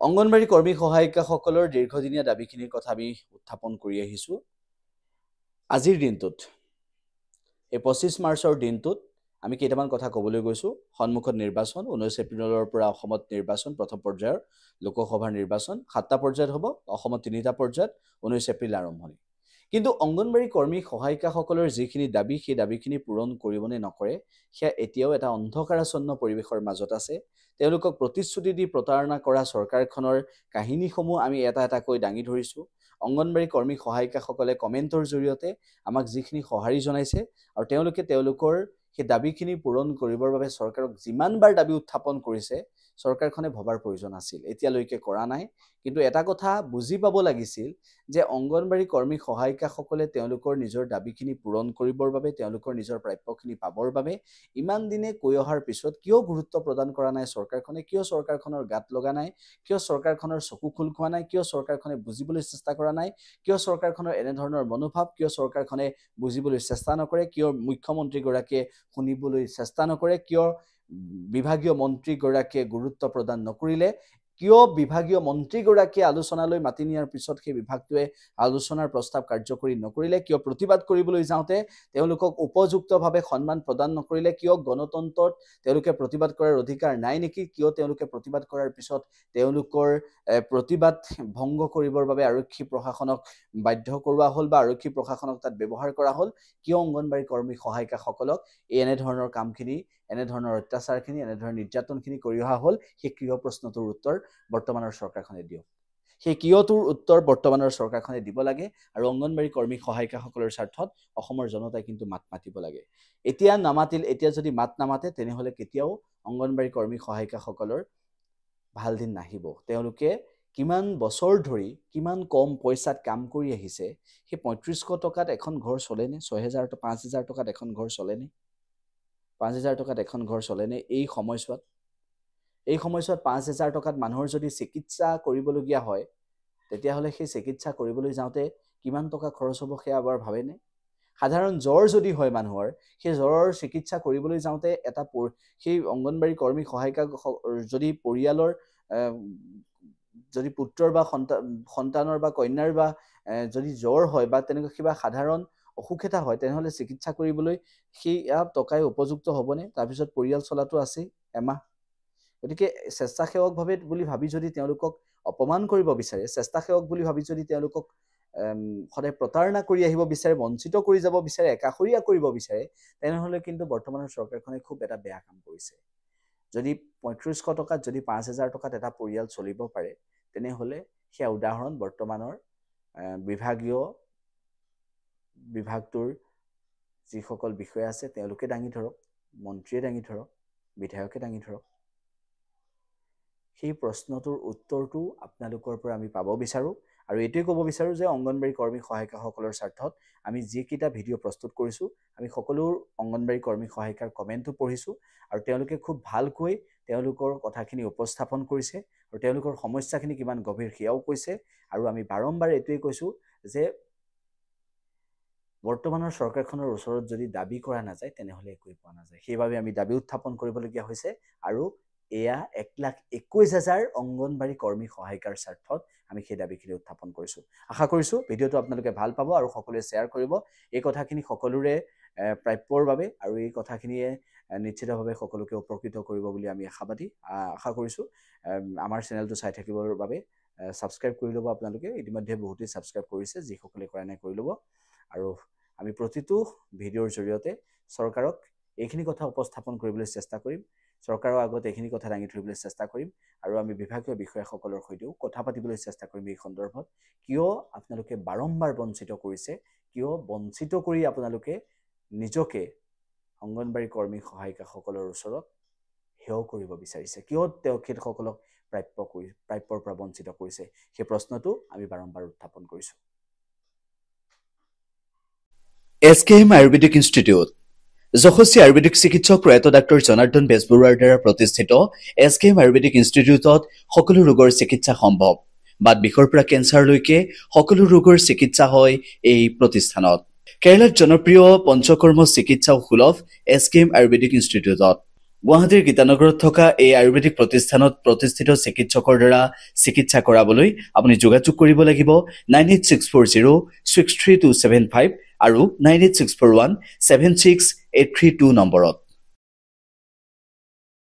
অংগনবাড়ী কৰ্মী সহায়িকাসকলৰ দীৰ্ঘদিনীয়া দাবীখিনিৰ কথা আমি উত্থাপন কৰি আহিছোঁ। আজিৰ দিনটোত এই 25 মাৰ্চৰ দিনটোত আমি কেইটামান কথা ক'বলৈ গৈছোঁ। সন্মুখত নিৰ্বাচন, 19 এপ্ৰিলৰ পৰা অসমত নিৰ্বাচন, প্ৰথম পৰ্যায়ৰ লোকসভাৰ নিৰ্বাচন, 7টা পৰ্যায়ত হ'ব, অসমত 3টা পৰ্যায়ত 19 এপ্ৰিল আৰম্ভণি। কিন্তু অংগনবাড়ী কৰ্মী সহায়িকাসকলৰ যিখিনি দাবী, সেই দাবীখিনি পূৰণ কৰিবনে নকৰে, সেয়া এতিয়াও এটা অন্ধকাৰাচ্ছন্ন পৰিৱেশৰ মাজত আছে। তেওঁলোকক প্ৰতিশ্ৰুতি দি প্ৰতাৰণা কৰা চৰকাৰখনৰ কাহিনীসমূহ আমি এটা এটাকৈ দাঙি ধৰিছোঁ। অংগনবাড়ী কৰ্মী সহায়িকাসকলে কমেণ্টৰ জৰিয়তে আমাক যিখিনি সঁহাৰি জনাইছে আৰু তেওঁলোকে তেওঁলোকৰ সেই দাবীখিনি পূৰণ কৰিবৰ বাবে চৰকাৰক যিমানবাৰ দাবী উত্থাপন কৰিছে, চৰকাৰখনে ভবাৰ প্ৰয়োজন আছিল, এতিয়ালৈকে কৰা নাই। কিন্তু এটা কথা বুজি পাব লাগিছিল যে অংগনবাড়ী কৰ্মী সহায়িকাসকলে তেওঁলোকৰ নিজৰ দাবীখিনি পূৰণ কৰিবৰ বাবে, তেওঁলোকৰ নিজৰ প্ৰাপ্যখিনি পাবৰ বাবে ইমান দিনে কৈ অহাৰ পিছত কিয় গুৰুত্ব প্ৰদান কৰা নাই চৰকাৰখনে, কিয় চৰকাৰখনৰ গাত লগা নাই, কিয় চৰকাৰখনৰ চকু খোল খোৱা নাই, কিয় চৰকাৰখনে বুজিবলৈ চেষ্টা কৰা নাই, কিয় চৰকাৰখনৰ এনেধৰণৰ মনোভাৱ, কিয় চৰকাৰখনে বুজিবলৈ চেষ্টা নকৰে, কিয় মুখ্যমন্ত্ৰীগৰাকীয়ে শুনিবলৈ চেষ্টা নকৰে, কিয় বিভাগীয় মন্ত্ৰীগৰাকীয়ে গুৰুত্ব প্ৰদান নকৰিলে, কিয় বিভাগীয় মন্ত্ৰীগৰাকীয়ে আলোচনালৈ মাতি নিয়াৰ পিছত সেই বিভাগটোৱে আলোচনাৰ প্ৰস্তাৱ কাৰ্যকৰী নকৰিলে, কিয় প্ৰতিবাদ কৰিবলৈ যাওঁতে তেওঁলোকক উপযুক্তভাৱে সন্মান প্ৰদান নকৰিলে, কিয় গণতন্ত্ৰত তেওঁলোকে প্ৰতিবাদ কৰাৰ অধিকাৰ নাই নেকি, কিয় তেওঁলোকে প্ৰতিবাদ কৰাৰ পিছত তেওঁলোকৰ প্ৰতিবাদ ভংগ কৰিবৰ বাবে আৰক্ষী প্ৰশাসনক বাধ্য কৰোৱা হ'ল বা আৰক্ষী প্ৰশাসনক তাত ব্যৱহাৰ কৰা হ'ল, কিয় অংগনবাড়ী কৰ্মী সহায়িকাসকলক এনেধৰণৰ কামখিনি, এনেধৰণৰ অত্যাচাৰখিনি, এনেধৰণৰ নিৰ্যাতনখিনি কৰি অহা হ'ল, সেই কিয় প্ৰশ্নটোৰ উত্তৰ বৰ্তমানৰ চৰকাৰখনে দিয়ক। সেই কিয়টোৰ উত্তৰ বৰ্তমানৰ চৰকাৰখনে দিব লাগে আৰু অংগনবাড়ী কৰ্মী সহায়িকাসকলৰ স্বাৰ্থত অসমৰ জনতাই কিন্তু মাত মাতিব লাগে। এতিয়া নামাতিল, এতিয়া যদি মাত নামাতে তেনেহ'লে কেতিয়াও অংগনবাড়ী কৰ্মী সহায়িকাসকলৰ ভাল দিন নাহিব। তেওঁলোকে কিমান বছৰ ধৰি কিমান কম পইচাত কাম কৰি আহিছে, সেই 3500 টকাত এখন ঘৰ চলেনে? 5000 টকাত এখন ঘৰ চলেনে? 5000 টকাত এখন ঘৰ চলেনে এই সময়ছোৱাত? এই সময়ছোৱাত 5000 টকাত মানুহৰ যদি চিকিৎসা কৰিবলগীয়া হয়, তেতিয়াহ'লে সেই চিকিৎসা কৰিবলৈ যাওঁতে কিমান টকা খৰচ হ'ব সেয়া এবাৰ ভাবেনে? সাধাৰণ জ্বৰ যদি হয় মানুহৰ, সেই জ্বৰৰ চিকিৎসা কৰিবলৈ যাওঁতে এটা সেই অংগনবাড়ী কৰ্মী সহায়িকা যদি পৰিয়ালৰ যদি পুত্ৰৰ বা সন্তানৰ বা কন্যাৰ বা যদি জ্বৰ হয় বা তেনেকুৱা কিবা সাধাৰণ অসুখ এটা হয়, তেনেহ'লে চিকিৎসা কৰিবলৈ সেই টকাই উপযুক্ত হ'বনে? তাৰপিছত পৰিয়াল চলাটো আছেই এমাহ। গতিকে স্বেচ্ছাসেৱকভাৱে বুলি ভাবি যদি তেওঁলোকক অপমান কৰিব বিচাৰে, স্বেচ্ছাসেৱক বুলি ভাবি যদি তেওঁলোকক সদায় প্ৰতাৰণা কৰি আহিব বিচাৰে, বঞ্চিত কৰি যাব বিচাৰে, একাষৰীয়া কৰিব বিচাৰে, তেনেহ'লে কিন্তু বৰ্তমানৰ চৰকাৰখনে খুব এটা বেয়া কাম কৰিছে। যদি 3500 টকাত যদি 5000 টকাত এটা পৰিয়াল চলিব পাৰে, তেনেহ'লে সেয়া উদাহৰণ বৰ্তমানৰ বিভাগটোৰ যিসকল বিষয়া আছে তেওঁলোকে দাঙি ধৰক, মন্ত্ৰীয়ে দাঙি ধৰক, বিধায়কে দাঙি ধৰক। সেই প্ৰশ্নটোৰ উত্তৰটো আপোনালোকৰ পৰা আমি পাব বিচাৰোঁ আৰু এইটোৱে ক'ব বিচাৰোঁ যে অংগনবাড়ী কৰ্মী সহায়িকাসকলৰ স্বাৰ্থত আমি যিকেইটা ভিডিঅ' প্ৰস্তুত কৰিছোঁ, আমি সকলো অংগনবাড়ী কৰ্মী সহায়িকাৰ কমেণ্টটো পঢ়িছোঁ আৰু তেওঁলোকে খুব ভালকৈ তেওঁলোকৰ কথাখিনি উপস্থাপন কৰিছে আৰু তেওঁলোকৰ সমস্যাখিনি কিমান গভীৰ সেয়াও কৈছে। আৰু আমি বাৰম্বাৰ এইটোৱে কৈছোঁ যে বৰ্তমানৰ চৰকাৰখনৰ ওচৰত যদি দাবী কৰা নাযায়, তেনেহ'লে একোৱেই পোৱা নাযায়। সেইবাবে আমি দাবী উত্থাপন কৰিবলগীয়া হৈছে আৰু এয়া 1,21,000 অংগনবাড়ী কৰ্মী সহায়িকাৰ স্বাৰ্থত আমি সেই দাবীখিনি উত্থাপন কৰিছোঁ। আশা কৰিছোঁ ভিডিঅ'টো আপোনালোকে ভাল পাব আৰু সকলোৱে শ্বেয়াৰ কৰিব। এই কথাখিনি সকলোৰে প্ৰাপ্যৰ বাবে আৰু এই কথাখিনিয়ে নিশ্চিতভাৱে সকলোকে উপকৃত কৰিব বুলি আমি আশা কৰিছোঁ। আমাৰ চেনেলটো চাই থাকিবৰ বাবে ছাবস্ক্ৰাইব কৰি ল'ব আপোনালোকে। ইতিমধ্যে বহুতেই ছাবস্ক্ৰাইব কৰিছে, যিসকলে কৰা নাই কৰি ল'ব। আৰু আমি প্ৰতিটো ভিডিঅ'ৰ জৰিয়তে চৰকাৰক এইখিনি কথা উপস্থাপন কৰিবলৈ চেষ্টা কৰিম, চৰকাৰৰ আগত এইখিনি কথা দাঙি ধৰিবলৈ চেষ্টা কৰিম আৰু আমি বিভাগীয় বিষয়াসকলৰ সৈতেও কথা পাতিবলৈ চেষ্টা কৰিম এই সন্দৰ্ভত। কিয় আপোনালোকে বাৰম্বাৰ বঞ্চিত কৰিছে, কিয় বঞ্চিত কৰি আপোনালোকে নিজকে অংগনবাড়ী কৰ্মী সহায়িকাসকলৰ ওচৰত হেয় কৰিব বিচাৰিছে, কিয় তেখেতসকলক প্ৰাপ্যৰ পৰা বঞ্চিত কৰিছে, সেই প্ৰশ্নটো আমি বাৰম্বাৰ উত্থাপন কৰিছোঁ। SKM আয়ুৰ্বেদিক ইনষ্টিটিউট, যশস্বী আয়ুৰ্বেদিক চিকিৎসক প্ৰয়াত ডাক্তৰ জনাৰ্দন বেজবৰুৱাৰ দ্বাৰা প্ৰতিষ্ঠিত SKM আয়ুৰ্বেদিক ইনষ্টিটিউটত সকলো ৰোগৰ চিকিৎসা সম্ভৱ। বাত বিষৰ পৰা কেঞ্চাৰলৈকে সকলো ৰোগৰ চিকিৎসা হয় এই প্ৰতিষ্ঠানত। কেৰালাত জনপ্ৰিয় পঞ্চকৰ্ম চিকিৎসাও সুলভ SKM আয়ুৰ্বেদিক ইনষ্টিটিউটত। গুৱাহাটীৰ গীতানগৰত থকা এই আয়ুৰ্বেদিক প্ৰতিষ্ঠানত প্ৰতিষ্ঠিত চিকিৎসকৰ দ্বাৰা চিকিৎসা কৰাবলৈ আপুনি যোগাযোগ কৰিব লাগিব 9864063275 আৰু 9864176832 নম্বৰত।